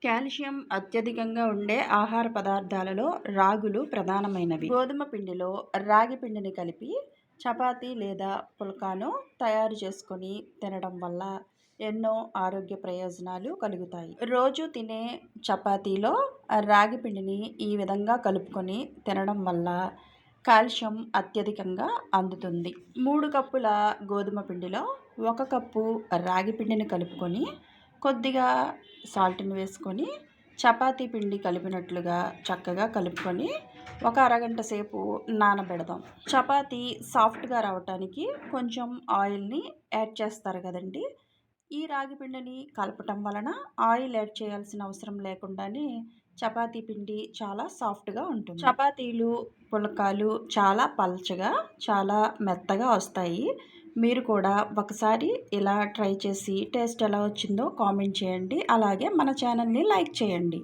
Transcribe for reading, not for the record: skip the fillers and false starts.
Calcium అత్యధికంగా ఉండే ఆహార పదార్థాలలో రాగులు ప్రధానమైనవి. గోధుమ పిండిలో రాగి పిండిని కలిపి చపాతీ లేదా పుల్కాను తయారు చేసుకొని తినడం వల్ల ఎన్నో ఆరోగ్య ప్రయోజనాలు కలుగుతాయి. రోజు తినే చపాతీలో రాగి పిండిని ఈ విధంగా కలుపుకొని తినడం వల్ల కాల్షియం అత్యధికంగా అందుతుంది. 3 కప్పుల గోధుమ పిండిలో 1 కప్పు రాగి పిండిని కలుపుకొని కొద్దిగా సాల్ట్ని వేసుకొని చపాతీ పిండి కలిపినట్లుగా చక్కగా కలుపుకొని ఒక అరగంట సేపు నానబెడదాం. చపాతీ సాఫ్ట్గా రావటానికి కొంచెం ఆయిల్ని యాడ్ చేస్తారు కదండి. ఈ రాగి పిండిని కలపటం వలన ఆయిల్ యాడ్ చేయాల్సిన అవసరం లేకుండానే చపాతీ పిండి చాలా సాఫ్ట్గా ఉంటుంది. చపాతీలు పుల్కాలు చాలా పల్చగా చాలా మెత్తగా వస్తాయి. మీరు కూడా ఒకసారి ఇలా ట్రై చేసి టేస్ట్ ఎలా వచ్చిందో కామెంట్ చేయండి. అలాగే మన ఛానల్ని లైక్ చేయండి.